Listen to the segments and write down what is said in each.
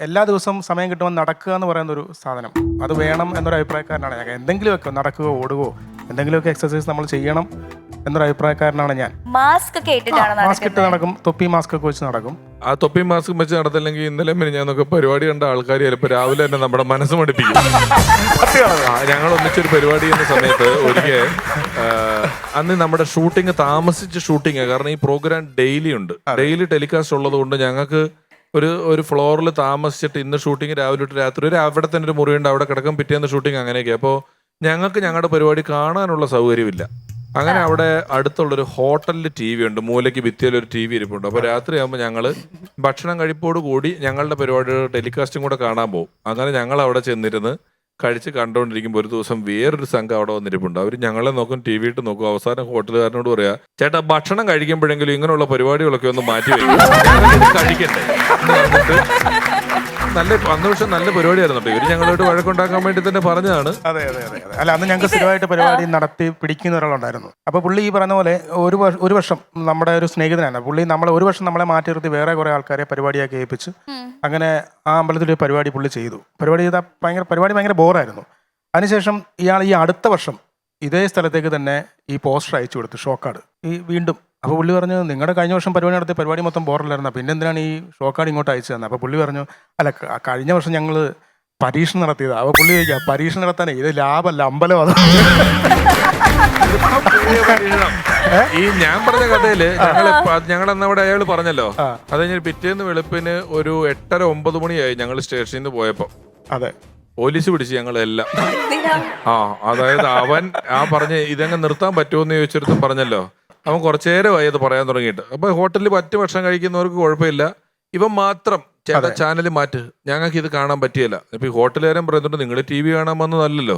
എല്ലാ ദിവസവും സമയം കിട്ടുമ്പോൾ നടക്കുക എന്ന് പറയുന്ന ഒരു സാധനം അത് വേണം എന്നൊരു അഭിപ്രായക്കാരനാണ് ഞാൻ. എന്തെങ്കിലുമൊക്കെ നടക്കുകയോ ഓടുകയോ എന്തെങ്കിലുമൊക്കെ എക്സസൈസ് നമ്മൾ ചെയ്യണം എന്നൊരു അഭിപ്രായക്കാരനാണ് ഞാൻ. മാസ്ക് ഒക്കെ ഇട്ടിട്ടാണ് മാസ്ക് ഇട്ട് നടക്കും, തൊപ്പി മാസ്ക് ഒക്കെ വെച്ച് നടക്കും. ആ തൊപ്പി മാസ്ക് വെച്ച് നടത്തില്ലെങ്കിൽ ഇന്നലെ ഞാനൊക്കെ പരിപാടി കണ്ട ആൾക്കാർ ചിലപ്പോൾ രാവിലെ തന്നെ നമ്മുടെ മനസ്സ് മടുപ്പിക്കും. ഞങ്ങൾ ഒന്നിച്ചൊരു പരിപാടി ചെയ്യുന്ന സമയത്ത് ഒരിക്കൽ അന്ന് നമ്മുടെ ഷൂട്ടിങ് താമസിച്ച് ഷൂട്ടിങ്, കാരണം ഈ പ്രോഗ്രാം ഡെയിലി ഉണ്ട്, ഡെയിലി ടെലികാസ്റ്റ് ഉള്ളത് കൊണ്ട് ഞങ്ങൾക്ക് ഒരു ഫ്ലോറിൽ താമസിച്ചിട്ട് ഇന്ന് ഷൂട്ടിങ് രാവിലെ തൊട്ട് രാത്രി ഒരു അവിടെ തന്നെ ഒരു മുറിയുണ്ട്, അവിടെ കിടക്കും, പിറ്റേന്ന് ഷൂട്ടിങ് അങ്ങനെയൊക്കെ. അപ്പോൾ ഞങ്ങൾക്ക് ഞങ്ങളുടെ പരിപാടി കാണാനുള്ള സൗകര്യമില്ല. അങ്ങനെ അവിടെ അടുത്തുള്ളൊരു ഹോട്ടലിൽ TV ഉണ്ട്, മൂലയ്ക്ക് ഭിത്തിയിലൊരു TV ഇരിപ്പുണ്ട്. അപ്പോൾ രാത്രിയാകുമ്പോൾ ഞങ്ങൾ ഭക്ഷണം കഴിപ്പോട് കൂടി ഞങ്ങളുടെ പരിപാടിയുടെ ടെലികാസ്റ്റും കൂടെ കാണാൻ പോകും. അങ്ങനെ ഞങ്ങൾ അവിടെ ചെന്നിരുന്ന് കഴിച്ച് കണ്ടുകൊണ്ടിരിക്കുമ്പോൾ ഒരു ദിവസം വേറൊരു സംഘം അവിടെ വന്നിരിപ്പുണ്ട്. അവർ ഞങ്ങളെ നോക്കും, TV ഇട്ട് നോക്കും. അവസാനം ഹോട്ടലുകാരനോട് പറയാ, ചേട്ടാ ഭക്ഷണം കഴിക്കുമ്പോഴെങ്കിലും ഇങ്ങനെയുള്ള പരിപാടികളൊക്കെ ഒന്ന് മാറ്റി വയ്ക്കും, കഴിക്കട്ടെ എന്ന് പറഞ്ഞിട്ട്. അന്ന് പക്ഷെ നല്ല പരിപാടിയായിരുന്നു. ഇവര് ഞങ്ങളോട് വഴക്കുണ്ടാക്കാൻ വേണ്ടി തന്നെ പറഞ്ഞതാണ്. അതെ അതെ അതെ അതെ. അല്ല, അന്ന് ഞങ്ങൾക്ക് സ്ഥിരമായിട്ട് പരിപാടി നടത്തി പിടിക്കുന്ന ഒരാളുണ്ടായിരുന്നു. അപ്പോൾ പുള്ളി ഈ പറഞ്ഞ പോലെ ഒരു വർഷം നമ്മുടെ ഒരു സ്നേഹിതനാണ് പുള്ളി. ഒരു വർഷം നമ്മളെ മാറ്റി നിർത്തി വേറെ കുറെ ആൾക്കാരെ പരിപാടിയാക്കി ഏൽപ്പിച്ച് അങ്ങനെ ആ അമ്പലത്തിൽ ഒരു പരിപാടി പുള്ളി ചെയ്തു. പരിപാടി ചെയ്താൽ ഭയങ്കര ബോറായിരുന്നു. അതിനുശേഷം ഇയാൾ ഈ അടുത്ത വർഷം ഇതേ സ്ഥലത്തേക്ക് തന്നെ ഈ പോസ്റ്റർ അയച്ചു കൊടുത്തു, ഷോക്കാർഡ് വീണ്ടും. അപ്പോൾ പുള്ളി പറഞ്ഞു, നിങ്ങളുടെ കഴിഞ്ഞ വർഷം പരിപാടി നടത്തിയ പരിപാടി മൊത്തം ബോറിലായിരുന്നു, പിന്നെ എന്തിനാണ് ഈ ഷോക്കാർഡ് ഇങ്ങോട്ട് അയച്ചു തന്നെ? അപ്പോൾ പുള്ളി പറഞ്ഞു, അല്ല കഴിഞ്ഞ വർഷം ഞങ്ങൾ പരീക്ഷണം നടത്തിയതാണ്. അപ്പോൾ പുള്ളി ചോദിക്കുക, പരീക്ഷണം നടത്താനേ ഇത് ലാഭമല്ല, അമ്പലം അത്. ഈ ഞാൻ പറഞ്ഞ കഥയില് ഞങ്ങളന്ന് അവിടെ അയാൾ പറഞ്ഞല്ലോ, അത് കഴിഞ്ഞ് പിറ്റേന്ന് വെളുപ്പിന് ഒരു 8:30-9 മണിയായി ഞങ്ങൾ സ്റ്റേഷനിൽ നിന്ന് പോയപ്പോ. അതെ, പോലീസ് പിടിച്ച് ഞങ്ങളെല്ലാം. അതായത് അവൻ പറഞ്ഞ് ഇതങ്ങ് നിർത്താൻ പറ്റുമെന്ന് ചോദിച്ചിടത്തും പറഞ്ഞല്ലോ, അവൻ കുറച്ചേരമായി അത് പറയാൻ തുടങ്ങിയിട്ട്. അപ്പൊ ഹോട്ടലിൽ 10 ഭക്ഷണം കഴിക്കുന്നവർക്ക് കുഴപ്പമില്ല, ഇവൻ മാത്രം ചേട്ടാ ചാനൽ മാറ്റ്, ഞങ്ങൾക്ക് ഇത് കാണാൻ പറ്റിയല്ല. ഇപ്പൊ ഈ ഹോട്ടലുകാരൻ പറയുന്നുണ്ട്, നിങ്ങൾ TV കാണാൻ വന്നതല്ലല്ലോ.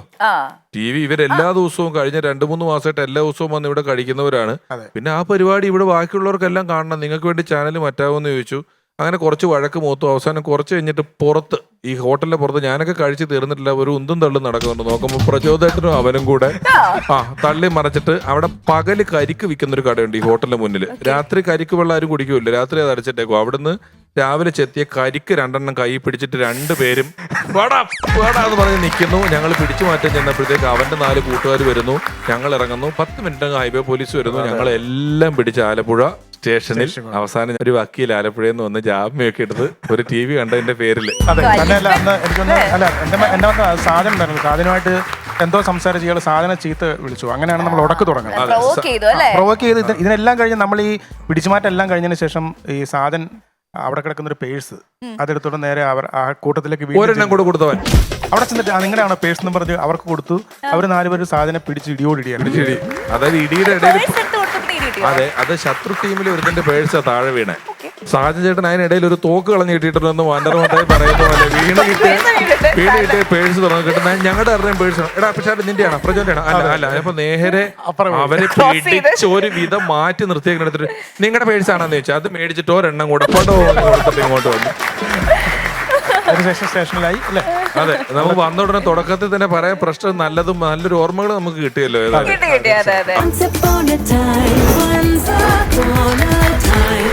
TV ഇവരെല്ലാ ദിവസവും കഴിഞ്ഞ 2-3 മാസമായിട്ട് എല്ലാ ദിവസവും വന്ന് ഇവിടെ കഴിക്കുന്നവരാണ്. പിന്നെ ആ പരിപാടി ഇവിടെ ബാക്കിയുള്ളവർക്കെല്ലാം കാണണം, നിങ്ങൾക്ക് വേണ്ടി ചാനൽ മാറ്റാവോന്ന് ചോദിച്ചു. അങ്ങനെ കുറച്ച് വഴക്ക് മൂത്തു. അവസാനം കുറച്ച് കഴിഞ്ഞിട്ട് പുറത്ത്, ഈ ഹോട്ടലിന്റെ പുറത്ത്, ഞാനൊക്കെ കഴിച്ച് തീർന്നിട്ടില്ല, ഒരു ഉന്തും തള്ളും നടക്കുന്നുണ്ട്. നോക്കുമ്പോൾ പ്രചോദേട്ടനും അവനും കൂടെ തള്ളി മറിച്ചിട്ട് അവിടെ പകല് കരിക്ക് വിൽക്കുന്ന ഒരു കടയുണ്ട് ഈ ഹോട്ടലിന്റെ മുന്നിൽ. രാത്രി കരിക്ക് വെള്ളം ആരും കുടിക്കൂല, രാത്രി അത് അടച്ചിട്ടേക്കും. അവിടുന്ന് രാവിലെ ചെത്തിയ കരിക്ക് 2 കൈ പിടിച്ചിട്ട് 2 പേരും എന്ന് പറഞ്ഞ് നിൽക്കുന്നു. ഞങ്ങൾ പിടിച്ചു മാറ്റാൻ ചെന്നപ്പോഴത്തേക്ക് അവന്റെ 4 കൂട്ടുകാർ വരുന്നു, ഞങ്ങൾ ഇറങ്ങുന്നു. 10 മിനിറ്റ് ഹൈവേ പോലീസ് വരുന്നു. ഞങ്ങളെല്ലാം പിടിച്ച് ആലപ്പുഴ സ്റ്റേഷനിൽ. അവസാനം ഒരു വക്കീൽ ആലപ്പുഴയിൽ നിന്ന് വന്ന് ജാമ്യമൊക്കെ എടുത്ത് ഒരു TV കണ്ടതിന്റെ പേരില്. അതെ, തന്നെയല്ല അന്ന് എനിക്കൊന്ന് എന്റെ സാധനം ഉണ്ടായിരുന്നു, സാധനമായിട്ട് എന്തോ സംസാരിച്ച് ഇയാൾ സാധനം ചീത്ത വിളിച്ചു. അങ്ങനെയാണ് നമ്മൾ ഉടക്ക് തുടങ്ങുന്നത്, പ്രൊവോക്ക് ചെയ്ത്. ഇതിനെല്ലാം കഴിഞ്ഞ് നമ്മൾ ഈ പിടിച്ചുമാറ്റം എല്ലാം കഴിഞ്ഞതിന് ശേഷം ഈ സാധൻ അവിടെ കിടക്കുന്ന ഒരു പേഴ്സ് അതെടുത്തോണ്ട് നേരെ ആ കൂട്ടത്തിലേക്ക് കൊടുത്തവൻ അവിടെ ചെന്നിട്ട് നിങ്ങളുടെയാണ് പേഴ്സ് എന്ന് പറഞ്ഞ് അവർക്ക് കൊടുത്തു. അവർ 4 പേര് സാധനം പിടിച്ച് ഇടിയോടിയാണ്. അതായത് ഇടിയുടെ ഇടയിൽ, അതെ, അത് ശത്രു ടീമിൽ ഒരുത്തന്റെ പേഴ്സാ താഴെ വീണേ. സാജൻ ചേട്ടൻ അതിനിടയിൽ ഒരു തോക്ക് കളഞ്ഞ് കിട്ടിയിട്ടുണ്ടെന്ന് വണ്ടർമോട്ടായി പറയുന്ന പോലെ വീണ് കിട്ടിയ പേഴ്സ് തുറന്നു കിട്ടുന്ന ഞങ്ങളുടെ അറിയാൻ പേഴ്സ്. എടാ പക്ഷേ നിന്റെയാണോ പ്രജോന്റെയാണോ? അല്ല. അപ്പൊ നേരെ അവരെ പിടിച്ച് ഒരു വിധം മാറ്റി നിർത്തിയേക്ക് എടുത്തിട്ട് നിങ്ങളുടെ പേഴ്സാണെന്ന് ചോദിച്ചാൽ അത് മേടിച്ചിട്ട് ഒരെണ്ണം കൂടെ കൊടുത്തിട്ട് ഇങ്ങോട്ട് വന്നു. സ്റ്റേഷനിലായി അല്ലേ? അതെ, നമുക്ക് വന്ന ഉടനെ തുടക്കത്തിൽ തന്നെ പറയാൻ പ്രശ്നം നല്ലൊരു ഓർമ്മകൾ നമുക്ക് കിട്ടിയല്ലോ. ഏതായാലും